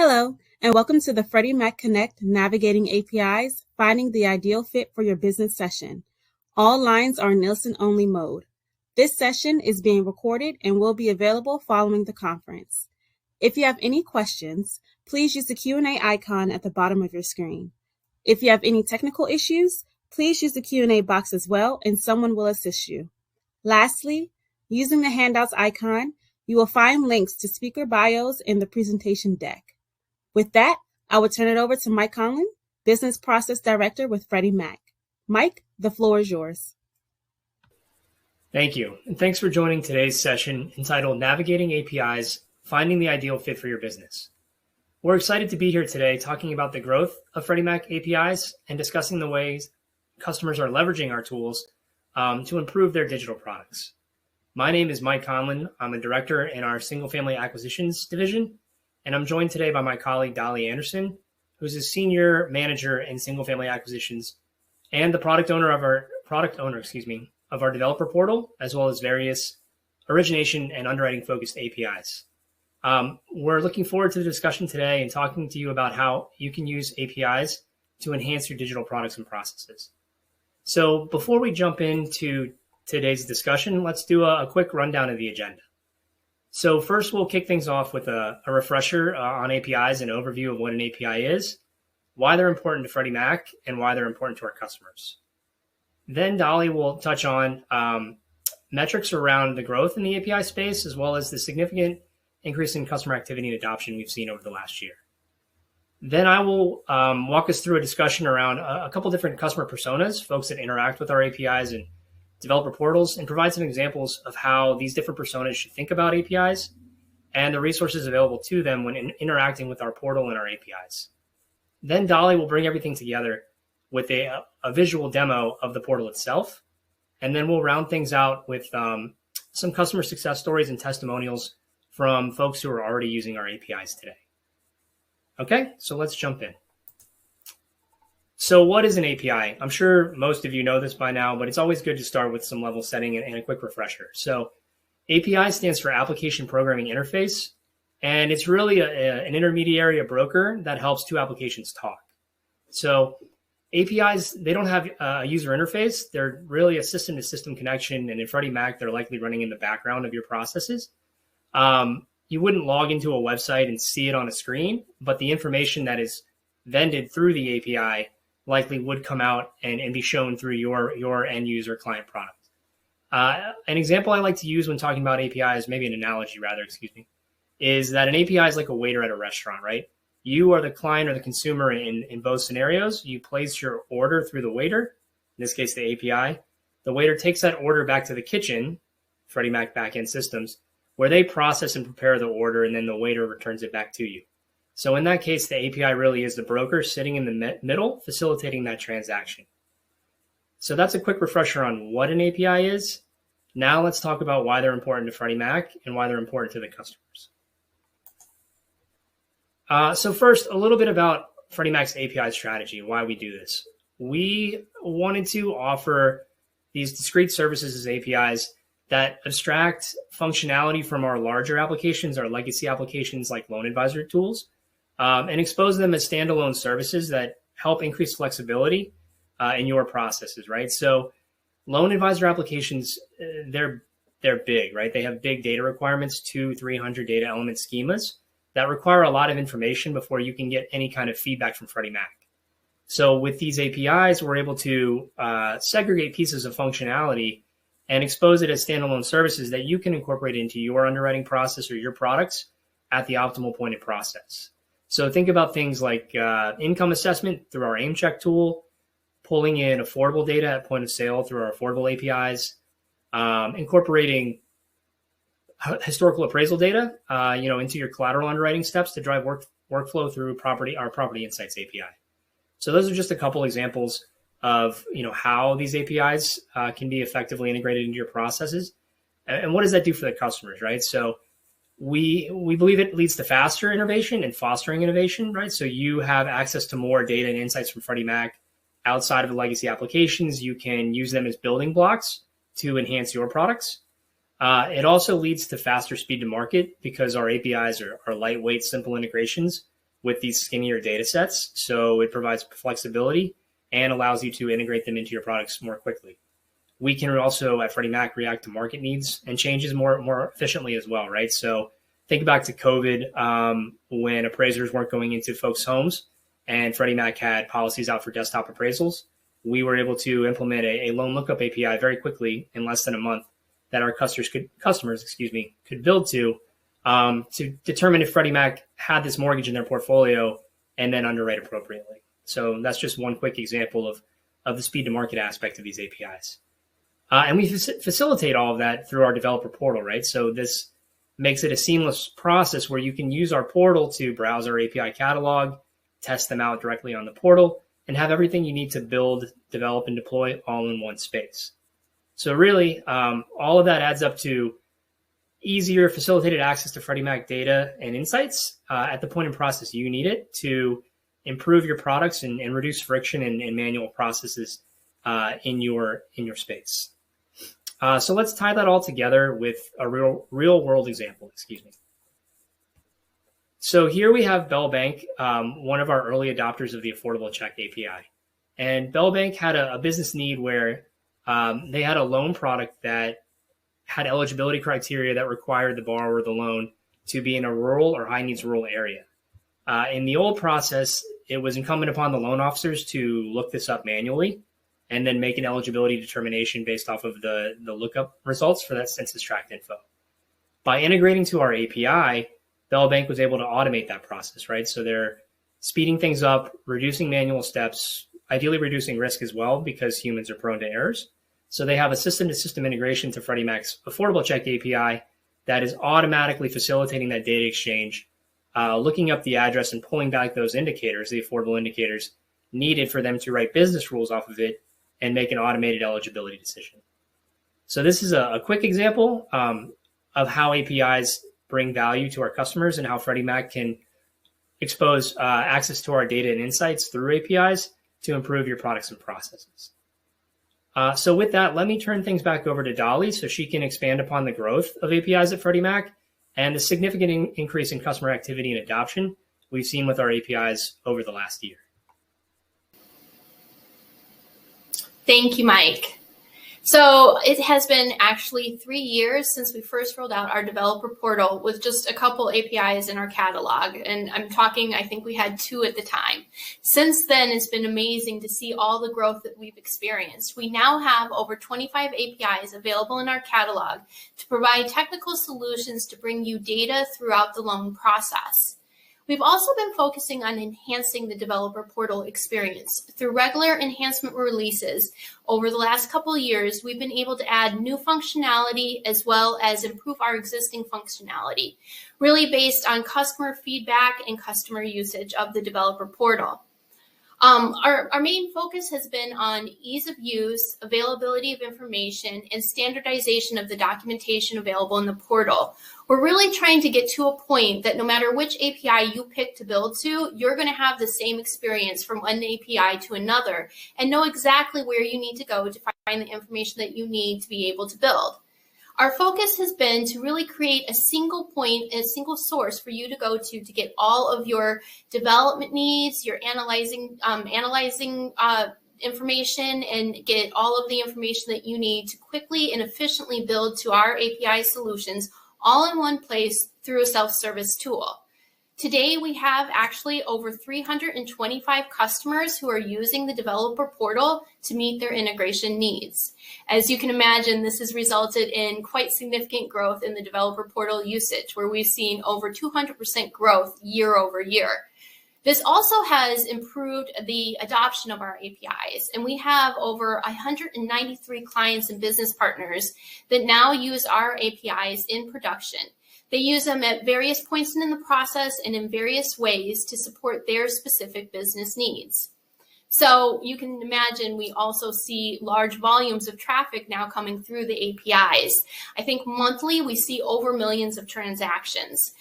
Hello, and welcome to the Freddie Mac Connect Navigating APIs, Finding the Ideal Fit for Your Business session. All lines are in listen-only mode. This session is being recorded and will be available following the conference. If you have any questions, please use the Q&A icon at the bottom of your screen. If you have any technical issues, please use the Q&A box as well, and someone will assist you. Lastly, using the handouts icon, you will find links to speaker bios in the presentation deck. With that, I will turn it over to Mike Conlon, Business Process Director with Freddie Mac. Mike, the floor is yours. Thank you, and thanks for joining today's session entitled Navigating APIs, Finding the Ideal Fit for Your Business. We're excited to be here today talking about the growth of Freddie Mac APIs and discussing the ways customers are leveraging our tools to improve their digital products. My name is Mike Conlon. I'm a director in our Single Family Acquisitions division, and I'm joined today by my colleague, Dolly Anderson, who's a senior manager in single family acquisitions and the product owner of our developer portal, as well as various origination and underwriting focused APIs. We're looking forward to the discussion today and talking to you about how you can use APIs to enhance your digital products and processes. So before we jump into today's discussion, let's do a quick rundown of the agenda. So first, we'll kick things off with a refresher on APIs, an overview of what an API is, why they're important to Freddie Mac, and why they're important to our customers. Then Dolly will touch on metrics around the growth in the API space, as well as the significant increase in customer activity and adoption we've seen over the last year. Then I will walk us through a discussion around a couple different customer personas, folks that interact with our APIs and developer portals, and provide some examples of how these different personas should think about APIs and the resources available to them when interacting with our portal and our APIs. Then Dolly will bring everything together with a visual demo of the portal itself, and then we'll round things out with some customer success stories and testimonials from folks who are already using our APIs today. Okay, so let's jump in. So what is an API? I'm sure most of you know this by now, but it's always good to start with some level setting and a quick refresher. So API stands for Application Programming Interface, and it's really an intermediary, a broker that helps two applications talk. So APIs, they don't have a user interface. They're really a system-to-system connection, and in Freddie Mac, they're likely running in the background of your processes. You wouldn't log into a website and see it on a screen, but the information that is vended through the API likely would come out and be shown through your end user client product. An example I like to use when talking about APIs, maybe an analogy rather, is that an API is like a waiter at a restaurant, right? You are the client or the consumer in both scenarios. You place your order through the waiter, in this case, the API. The waiter takes that order back to the kitchen, Freddie Mac backend systems, where they process and prepare the order, and then the waiter returns it back to you. So in that case, the API really is the broker sitting in the middle, facilitating that transaction. So that's a quick refresher on what an API is. Now let's talk about why they're important to Freddie Mac and why they're important to the customers. So first, a little bit about Freddie Mac's API strategy and why we do this. We wanted to offer these discrete services as APIs that abstract functionality from our larger applications, our legacy applications like loan advisor tools, and expose them as standalone services that help increase flexibility in your processes, right? So loan advisor applications, they're big, right? They have big data requirements, 200-300 data element schemas that require a lot of information before you can get any kind of feedback from Freddie Mac. So with these APIs, we're able to segregate pieces of functionality and expose it as standalone services that you can incorporate into your underwriting process or your products at the optimal point in process. So think about things like income assessment through our AimCheck tool, pulling in affordable data at point of sale through our affordable APIs, incorporating historical appraisal data, into your collateral underwriting steps to drive workflow through our Property Insights API. So those are just a couple examples of how these APIs can be effectively integrated into your processes, and what does that do for the customers, right? So we believe it leads to faster innovation and fostering innovation, right? So you have access to more data and insights from Freddie Mac outside of the legacy applications. You can use them as building blocks to enhance your products. It also leads to faster speed to market because our APIs are lightweight, simple integrations with these skinnier data sets. So it provides flexibility and allows you to integrate them into your products more quickly. We can also at Freddie Mac react to market needs and changes more efficiently as well, right? So think back to COVID when appraisers weren't going into folks' homes and Freddie Mac had policies out for desktop appraisals. We were able to implement a loan lookup API very quickly in less than a month that our customers could build to determine if Freddie Mac had this mortgage in their portfolio and then underwrite appropriately. So that's just one quick example of the speed to market aspect of these APIs. And we facilitate all of that through our developer portal, right? So this makes it a seamless process where you can use our portal to browse our API catalog, test them out directly on the portal, and have everything you need to build, develop, and deploy all in one space. So really, all of that adds up to easier facilitated access to Freddie Mac data and insights at the point in process you need it to improve your products and reduce friction and manual processes in your space. So let's tie that all together with a real world example. So here we have Bell Bank, one of our early adopters of the Affordable Check API. And Bell Bank had a business need where they had a loan product that had eligibility criteria that required the borrower of the loan to be in a rural or high needs rural area. In the old process, it was incumbent upon the loan officers to look this up manually and then make an eligibility determination based off of the lookup results for that census tract info. By integrating to our API, Bell Bank was able to automate that process, right? So they're speeding things up, reducing manual steps, ideally reducing risk as well because humans are prone to errors. So they have a system-to-system integration to Freddie Mac's Affordable Check API that is automatically facilitating that data exchange, looking up the address and pulling back those indicators, the affordable indicators needed for them to write business rules off of it and make an automated eligibility decision. So this is a quick example of how APIs bring value to our customers and how Freddie Mac can expose access to our data and insights through APIs to improve your products and processes. So with that, let me turn things back over to Dolly so she can expand upon the growth of APIs at Freddie Mac and the significant increase in customer activity and adoption we've seen with our APIs over the last year. Thank you, Mike. So it has been actually 3 years since we first rolled out our developer portal with just a couple APIs in our catalog. And I'm talking, I think we had 2 at the time. Since then, it's been amazing to see all the growth that we've experienced. We now have over 25 APIs available in our catalog to provide technical solutions to bring you data throughout the loan process. We've also been focusing on enhancing the developer portal experience. Through regular enhancement releases over the last couple of years, we've been able to add new functionality as well as improve our existing functionality, really based on customer feedback and customer usage of the developer portal. Our main focus has been on ease of use, availability of information, and standardization of the documentation available in the portal. We're really trying to get to a point that no matter which API you pick to build to, you're going to have the same experience from one API to another and know exactly where you need to go to find the information that you need to be able to build. Our focus has been to really create a single point and a single source for you to go to get all of your development needs, your analyzing information, and get all of the information that you need to quickly and efficiently build to our API solutions all in one place through a self-service tool. Today, we have actually over 325 customers who are using the developer portal to meet their integration needs. As you can imagine, this has resulted in quite significant growth in the developer portal usage, where we've seen over 200% growth year over year. This also has improved the adoption of our APIs, and we have over 193 clients and business partners that now use our APIs in production. They use them at various points in the process and in various ways to support their specific business needs. So you can imagine we also see large volumes of traffic now coming through the APIs. I think monthly we see over millions of transactions.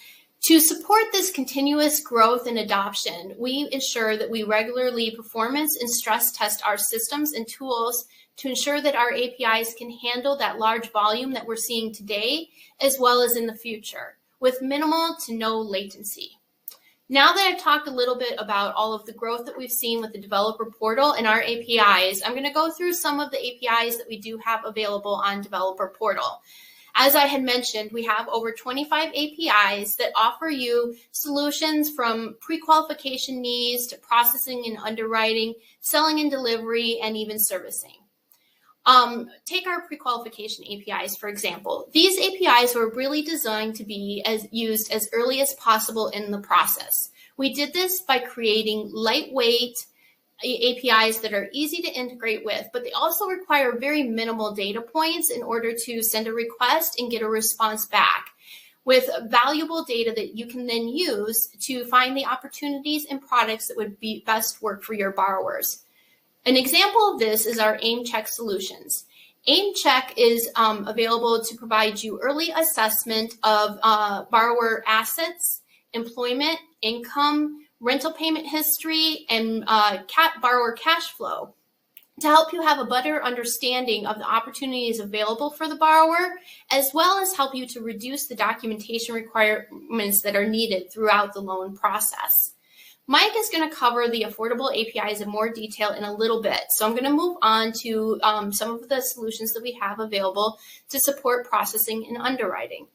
To support this continuous growth and adoption, we ensure that we regularly performance and stress test our systems and tools to ensure that our APIs can handle that large volume that we're seeing today, as well as in the future, with minimal to no latency. Now that I've talked a little bit about all of the growth that we've seen with the developer portal and our APIs, I'm going to go through some of the APIs that we do have available on developer portal. As I had mentioned, we have over 25 APIs that offer you solutions from pre-qualification needs to processing and underwriting, selling and delivery, and even servicing. Take our pre-qualification APIs, for example. These APIs were really designed to be used as early as possible in the process. We did this by creating lightweight APIs that are easy to integrate with, but they also require very minimal data points in order to send a request and get a response back, with valuable data that you can then use to find the opportunities and products that would be best work for your borrowers. An example of this is our AIM-Check solutions. AIM-Check is available to provide you early assessment of borrower assets, employment, income, rental payment history, and borrower cash flow to help you have a better understanding of the opportunities available for the borrower, as well as help you to reduce the documentation requirements that are needed throughout the loan process. Mike is going to cover the affordable APIs in more detail in a little bit. So I'm going to move on to some of the solutions that we have available to support processing and underwriting.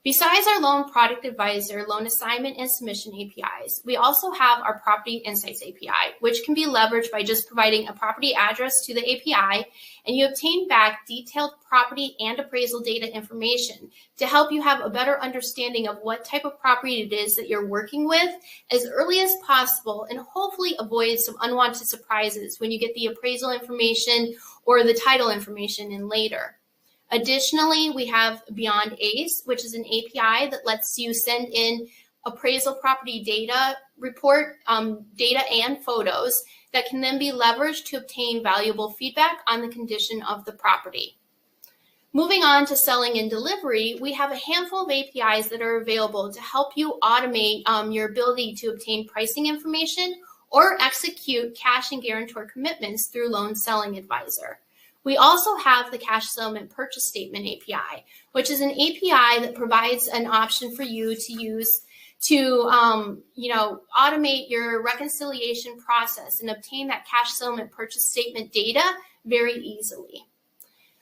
Besides our Loan Product Advisor, Loan Assignment, and Submission APIs, we also have our Property Insights API, which can be leveraged by just providing a property address to the API, and you obtain back detailed property and appraisal data information to help you have a better understanding of what type of property it is that you're working with as early as possible, and hopefully avoid some unwanted surprises when you get the appraisal information or the title information in later. Additionally, we have Beyond ACE, which is an API that lets you send in appraisal property data report, data and photos that can then be leveraged to obtain valuable feedback on the condition of the property. Moving on to selling and delivery, we have a handful of APIs that are available to help you automate your ability to obtain pricing information or execute cash and guarantor commitments through Loan Selling Advisor. We also have the Cash Settlement Purchase Statement API, which is an API that provides an option for you to use to automate your reconciliation process and obtain that cash settlement purchase statement data very easily.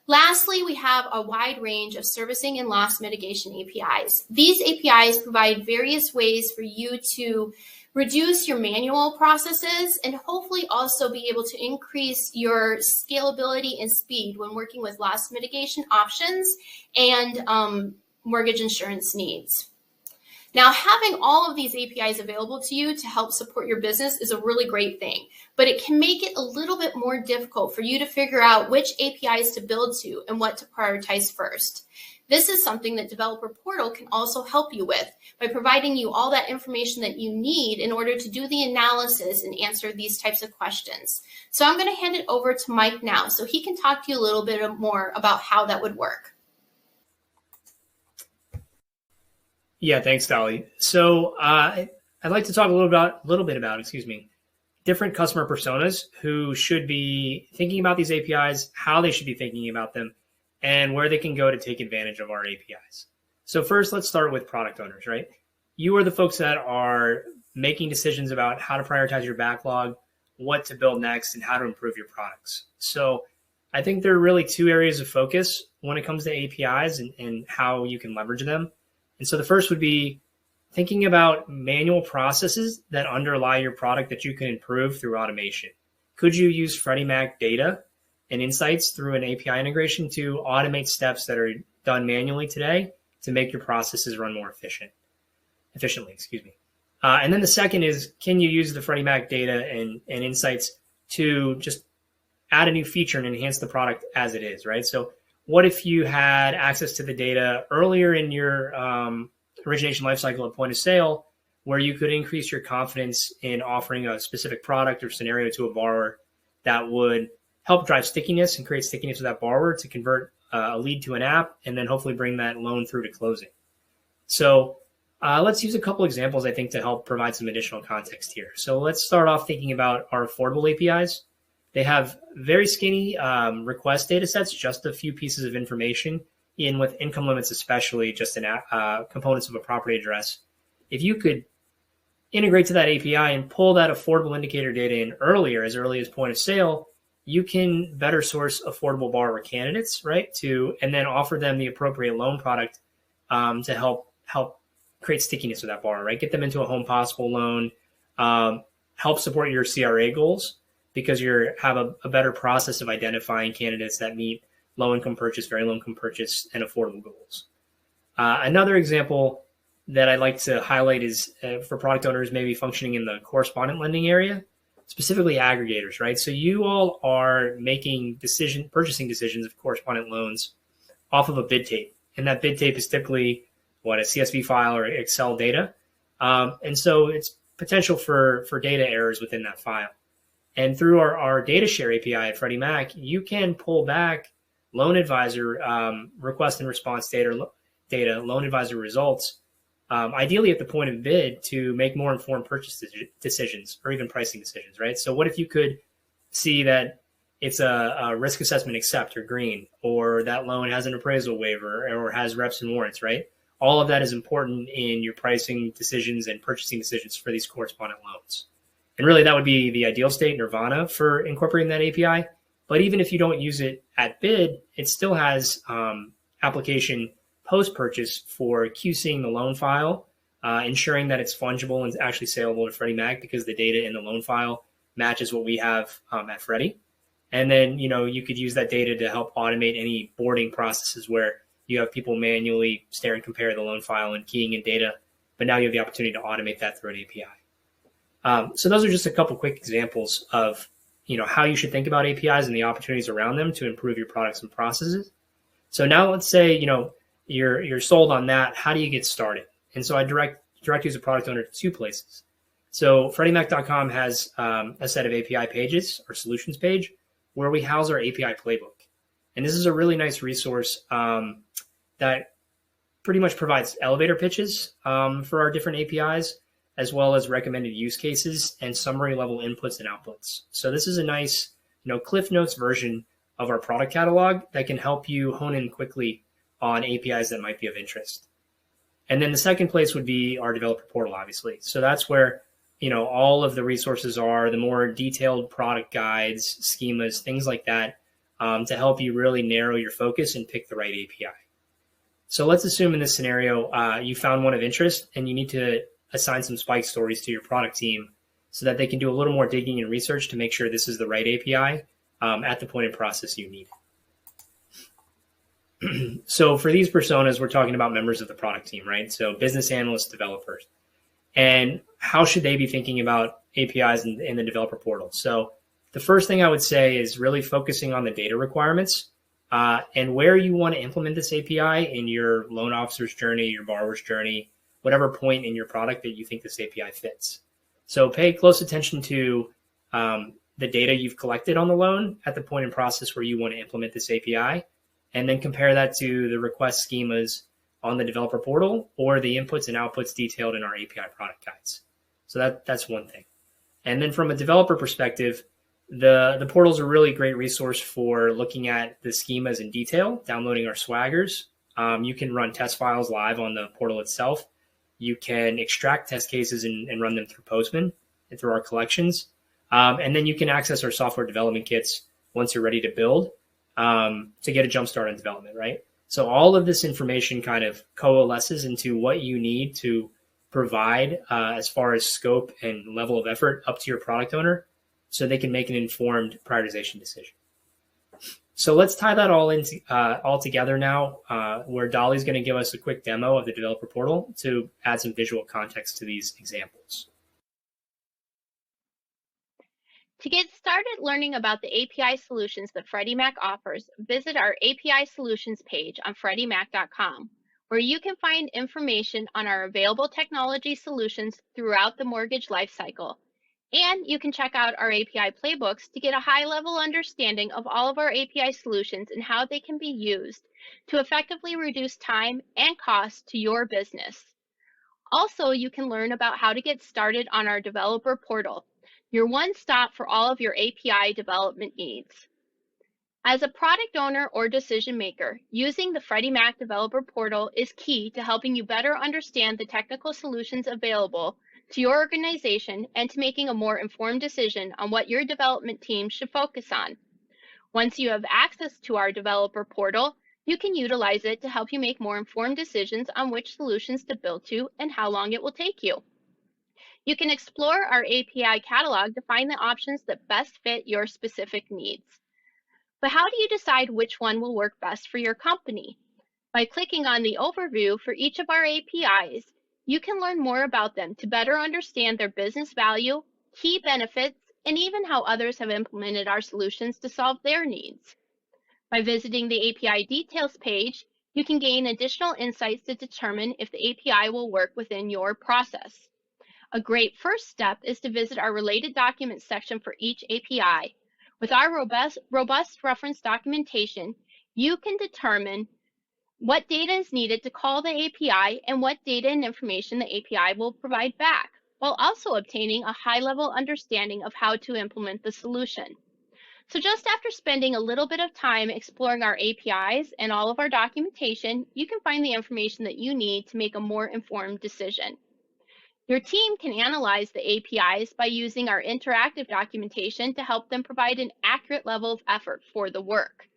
Lastly, we have a wide range of servicing and loss mitigation APIs. These APIs provide various ways for you to reduce your manual processes and hopefully also be able to increase your scalability and speed when working with loss mitigation options and mortgage insurance needs. Now, having all of these APIs available to you to help support your business is a really great thing, but it can make it a little bit more difficult for you to figure out which APIs to build to and what to prioritize first. This is something that Developer Portal can also help you with by providing you all that information that you need in order to do the analysis and answer these types of questions. So I'm going to hand it over to Mike now so he can talk to you a little bit more about how that would work. Yeah, thanks, Dolly. So I'd like to talk a little bit about different customer personas who should be thinking about these APIs, how they should be thinking about them, and where they can go to take advantage of our APIs. So first, let's start with product owners, right? You are the folks that are making decisions about how to prioritize your backlog, what to build next, and how to improve your products. So I think there are really two areas of focus when it comes to APIs and how you can leverage them. And so the first would be thinking about manual processes that underlie your product that you can improve through automation. Could you use Freddie Mac data and insights through an API integration to automate steps that are done manually today to make your processes run more efficiently? And then the second is, can you use the Freddie Mac data and insights to just add a new feature and enhance the product as it is, right? So what if you had access to the data earlier in your origination lifecycle at point of sale, where you could increase your confidence in offering a specific product or scenario to a borrower that would help drive stickiness and create stickiness with that borrower to convert a lead to an app and then hopefully bring that loan through to closing. So let's use a couple examples, I think, to help provide some additional context here. So let's start off thinking about our affordable APIs. They have very skinny request data sets, just a few pieces of information in with income limits, especially just components of a property address. If you could integrate to that API and pull that affordable indicator data in earlier, as early as point of sale, you can better source affordable borrower candidates, right? And then offer them the appropriate loan product to help create stickiness with that borrower, right? Get them into a home possible loan, help support your CRA goals, because you have a better process of identifying candidates that meet low income purchase, very low income purchase, and affordable goals. Another example that I'd like to highlight is for product owners maybe functioning in the correspondent lending area, specifically aggregators, right? So you all are making purchasing decisions of correspondent loans off of a bid tape. And that bid tape is typically a CSV file or Excel data. And so it's potential for data errors within that file. And through our data share API at Freddie Mac, you can pull back loan advisor request and response data, loan advisor results, ideally at the point of bid, to make more informed purchase decisions or even pricing decisions, right? So what if you could see that it's a risk assessment accept or green, or that loan has an appraisal waiver or has reps and warrants, right? All of that is important in your pricing decisions and purchasing decisions for these correspondent loans. And really, that would be the ideal state, nirvana, for incorporating that API. But even if you don't use it at bid, it still has application post-purchase for QCing the loan file, ensuring that it's fungible and actually saleable to Freddie Mac, because the data in the loan file matches what we have at Freddie. And then, you could use that data to help automate any boarding processes where you have people manually stare and compare the loan file and keying in data, but now you have the opportunity to automate that through an API. So those are just a couple quick examples of how you should think about APIs and the opportunities around them to improve your products and processes. So now let's say you're sold on that. How do you get started? And so I direct you as a product owner to two places. So FreddieMac.com has a set of API pages or solutions page where we house our API playbook. And this is a really nice resource that pretty much provides elevator pitches for our different APIs, as well as recommended use cases and summary level inputs and outputs. So this is a nice, Cliff Notes version of our product catalog that can help you hone in quickly on APIs that might be of interest. And then the second place would be our developer portal, obviously. So that's where, all of the resources are, the more detailed product guides, schemas, things like that, to help you really narrow your focus and pick the right API. So let's assume in this scenario, you found one of interest and you need to assign some spike stories to your product team so that they can do a little more digging and research to make sure this is the right API at the point in process you need. So for these personas, we're talking about members of the product team, right? So business analysts, developers. And how should they be thinking about APIs in the developer portal? So the first thing I would say is really focusing on the data requirements and where you want to implement this API in your loan officer's journey, your borrower's journey, whatever point in your product that you think this API fits. So pay close attention to the data you've collected on the loan at the point in process where you want to implement this API, and then compare that to the request schemas on the developer portal or the inputs and outputs detailed in our API product guides. So that's one thing. And then from a developer perspective, the portal is a really great resource for looking at the schemas in detail, downloading our swaggers. You can run test files live on the portal itself. You can extract test cases and run them through Postman and through our collections. And then you can access our software development kits once you're ready to build to get a jump start on development, right? So all of this information kind of coalesces into what you need to provide as far as scope and level of effort up to your product owner so they can make an informed prioritization decision. So let's tie that all together now, where Dolly's going to give us a quick demo of the developer portal to add some visual context to these examples. To get started learning about the API solutions that Freddie Mac offers, visit our API solutions page on FreddieMac.com, where you can find information on our available technology solutions throughout the mortgage lifecycle. And you can check out our API playbooks to get a high-level understanding of all of our API solutions and how they can be used to effectively reduce time and cost to your business. Also, you can learn about how to get started on our developer portal, your one-stop for all of your API development needs. As a product owner or decision maker, using the Freddie Mac Developer Portal is key to helping you better understand the technical solutions available to your organization and to making a more informed decision on what your development team should focus on. Once you have access to our developer portal, you can utilize it to help you make more informed decisions on which solutions to build to and how long it will take you. You can explore our API catalog to find the options that best fit your specific needs. But how do you decide which one will work best for your company? By clicking on the overview for each of our APIs, you can learn more about them to better understand their business value, key benefits, and even how others have implemented our solutions to solve their needs. By visiting the API details page, you can gain additional insights to determine if the API will work within your process. A great first step is to visit our related documents section for each API. With our robust reference documentation, you can determine what data is needed to call the API and what data and information the API will provide back, while also obtaining a high-level understanding of how to implement the solution. So just after spending a little bit of time exploring our APIs and all of our documentation, you can find the information that you need to make a more informed decision. Your team can analyze the APIs by using our interactive documentation to help them provide an accurate level of effort for the work.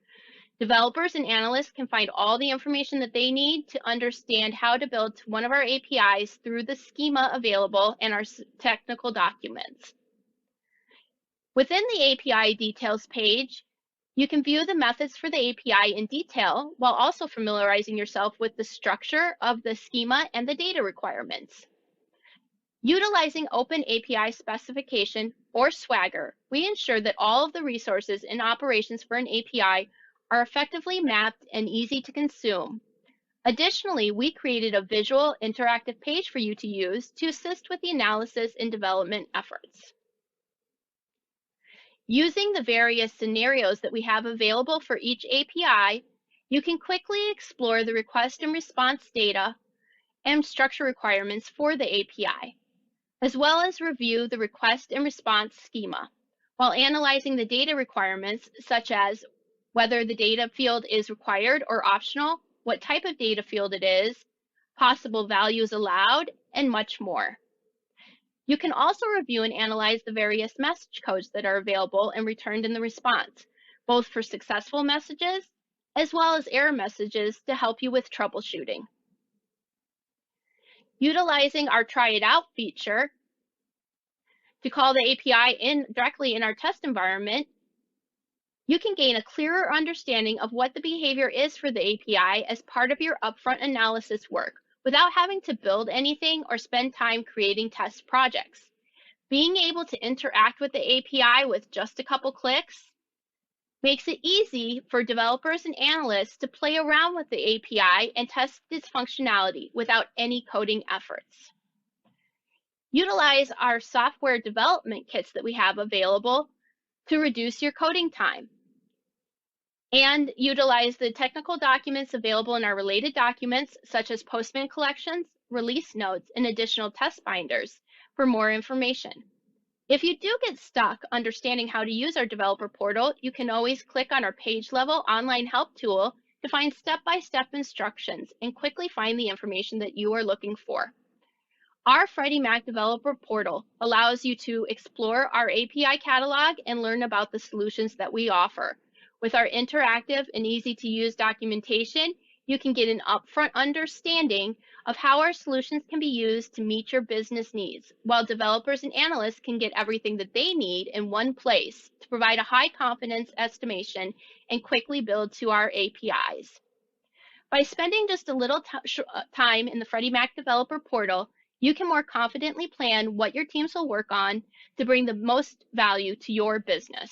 Developers and analysts can find all the information that they need to understand how to build one of our APIs through the schema available in our technical documents. Within the API details page, you can view the methods for the API in detail while also familiarizing yourself with the structure of the schema and the data requirements. Utilizing Open API Specification, or Swagger, we ensure that all of the resources and operations for an API are effectively mapped and easy to consume. Additionally, we created a visual interactive page for you to use to assist with the analysis and development efforts. Using the various scenarios that we have available for each API, you can quickly explore the request and response data and structure requirements for the API, as well as review the request and response schema, while analyzing the data requirements such as whether the data field is required or optional, what type of data field it is, possible values allowed, and much more. You can also review and analyze the various message codes that are available and returned in the response, both for successful messages as well as error messages to help you with troubleshooting. Utilizing our Try It Out feature to call the API directly in our test environment, you can gain a clearer understanding of what the behavior is for the API as part of your upfront analysis work without having to build anything or spend time creating test projects. Being able to interact with the API with just a couple clicks makes it easy for developers and analysts to play around with the API and test its functionality without any coding efforts. Utilize our software development kits that we have available to reduce your coding time. And utilize the technical documents available in our related documents, such as Postman collections, release notes, and additional test binders for more information. If you do get stuck understanding how to use our developer portal, you can always click on our page level online help tool to find step-by-step instructions and quickly find the information that you are looking for. Our Freddie Mac developer portal allows you to explore our API catalog and learn about the solutions that we offer. With our interactive and easy-to-use documentation, you can get an upfront understanding of how our solutions can be used to meet your business needs, while developers and analysts can get everything that they need in one place to provide a high confidence estimation and quickly build to our APIs. By spending just a little time in the Freddie Mac developer portal, you can more confidently plan what your teams will work on to bring the most value to your business.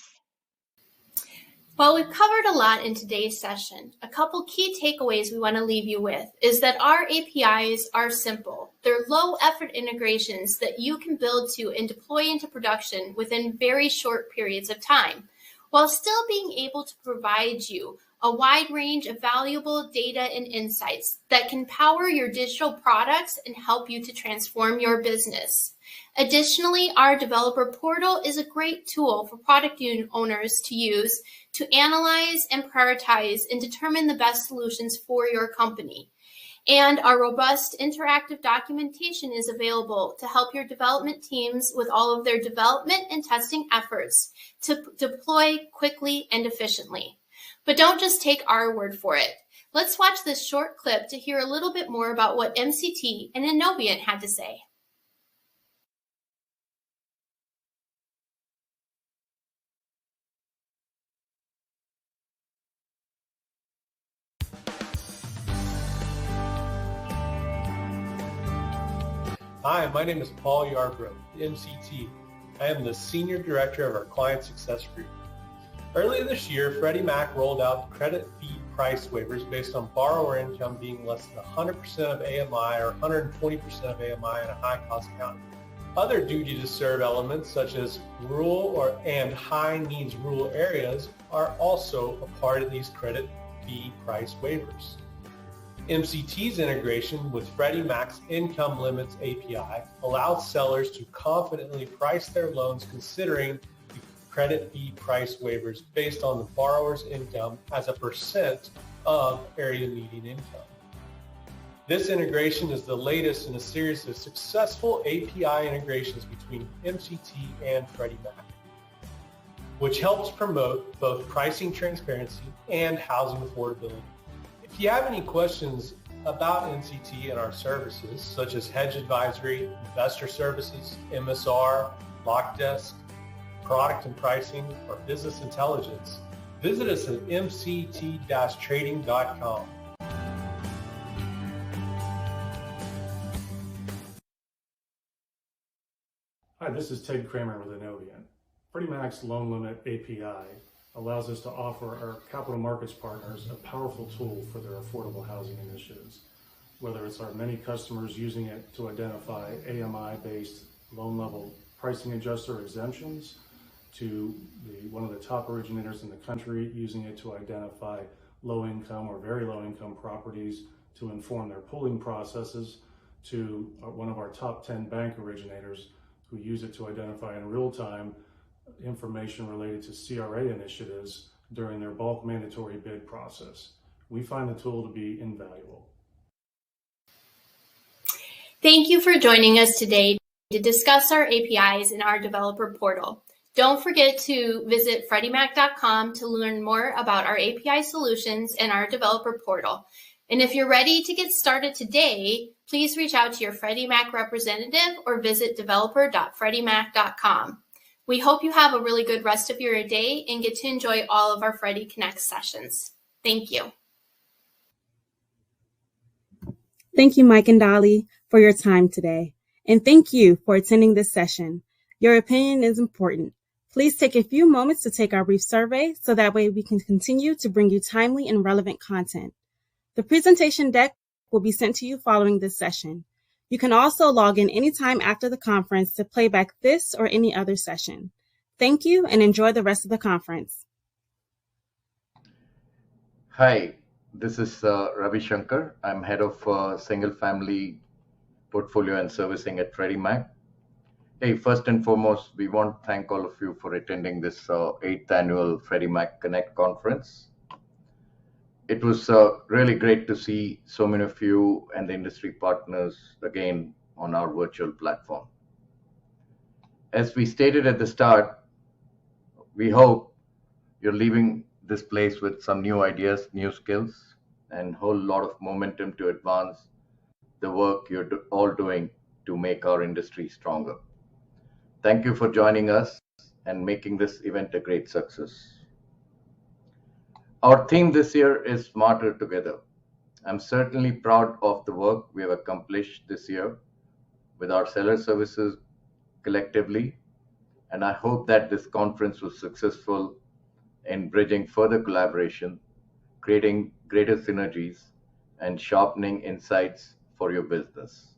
Well, we've covered a lot in today's session. A couple key takeaways we want to leave you with is that our APIs are simple. They're low-effort integrations that you can build to and deploy into production within very short periods of time, while still being able to provide you a wide range of valuable data and insights that can power your digital products and help you to transform your business. Additionally, our developer portal is a great tool for product owners to use to analyze and prioritize and determine the best solutions for your company. And our robust interactive documentation is available to help your development teams with all of their development and testing efforts to deploy quickly and efficiently. But don't just take our word for it. Let's watch this short clip to hear a little bit more about what MCT and Innovient had to say. Hi, my name is Paul Yarbrough, MCT. I am the Senior Director of our Client Success Group. Earlier this year, Freddie Mac rolled out credit fee price waivers based on borrower income being less than 100% of AMI or 120% of AMI in a high-cost county. Other duty-to-serve elements, such as rural and high-needs rural areas, are also a part of these credit fee price waivers. MCT's integration with Freddie Mac's Income Limits API allows sellers to confidently price their loans considering the credit fee price waivers based on the borrower's income as a percent of area median income. This integration is the latest in a series of successful API integrations between MCT and Freddie Mac, which helps promote both pricing transparency and housing affordability. If you have any questions about MCT and our services, such as hedge advisory, investor services, MSR, lock desk, product and pricing, or business intelligence, visit us at mct-trading.com. Hi, this is Ted Kramer with Innovient. Freddie Mac's Loan Limit API allows us to offer our capital markets partners a powerful tool for their affordable housing initiatives. Whether it's our many customers using it to identify AMI-based loan level pricing adjuster exemptions, to one of the top originators in the country using it to identify low income or very low income properties to inform their pooling processes, to one of our top 10 bank originators who use it to identify in real time information related to CRA initiatives during their bulk mandatory bid process. We find the tool to be invaluable. Thank you for joining us today to discuss our APIs in our developer portal. Don't forget to visit freddiemac.com to learn more about our API solutions and our developer portal. And if you're ready to get started today, please reach out to your Freddie Mac representative or visit developer.freddiemac.com. We hope you have a really good rest of your day and get to enjoy all of our Freddie Connect sessions. Thank you. Thank you, Mike and Dolly, for your time today. And thank you for attending this session. Your opinion is important. Please take a few moments to take our brief survey so that way we can continue to bring you timely and relevant content. The presentation deck will be sent to you following this session. You can also log in anytime after the conference to play back this or any other session. Thank you and enjoy the rest of the conference. Hi, this is Ravi Shankar. I'm head of single family portfolio and servicing at Freddie Mac. Hey, first and foremost, we want to thank all of you for attending this 8th annual Freddie Mac Connect conference. It was really great to see so many of you and the industry partners again on our virtual platform. As we stated at the start, we hope you're leaving this place with some new ideas, new skills, and a whole lot of momentum to advance the work you're all doing to make our industry stronger. Thank you for joining us and making this event a great success. Our theme this year is Smarter Together. I'm certainly proud of the work we have accomplished this year with our seller services collectively, and I hope that this conference was successful in bridging further collaboration, creating greater synergies, and sharpening insights for your business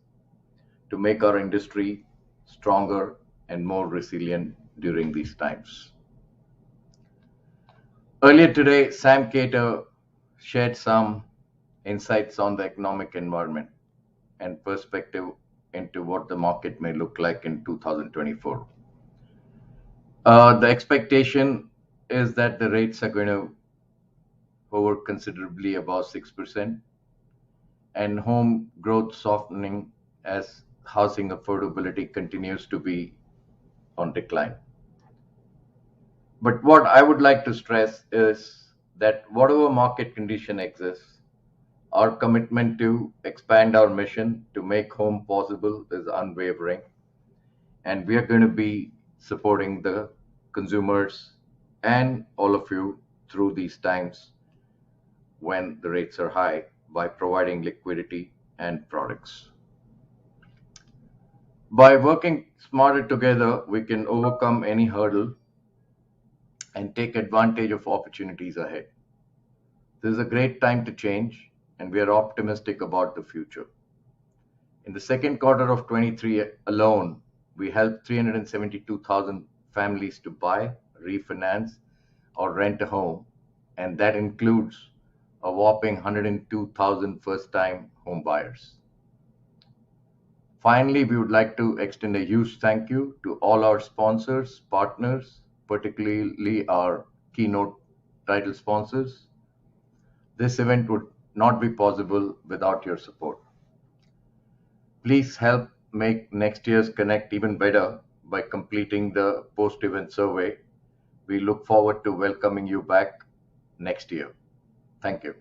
to make our industry stronger and more resilient during these times. Earlier today, Sam Cater shared some insights on the economic environment and perspective into what the market may look like in 2024. The expectation is that the rates are going to hover considerably above 6%, and home growth softening as housing affordability continues to be on decline. But what I would like to stress is that whatever market condition exists, our commitment to expand our mission to make home possible is unwavering. And we are going to be supporting the consumers and all of you through these times when the rates are high by providing liquidity and products. By working smarter together, we can overcome any hurdle and take advantage of opportunities ahead. This is a great time to change, and we are optimistic about the future. In the second quarter of 23 alone, we helped 372,000 families to buy, refinance, or rent a home, and that includes a whopping 102,000 first-time home buyers. Finally, we would like to extend a huge thank you to all our sponsors, partners, particularly our keynote title sponsors. This event would not be possible without your support. Please help make next year's Connect even better by completing the post-event survey. We look forward to welcoming you back next year. Thank you.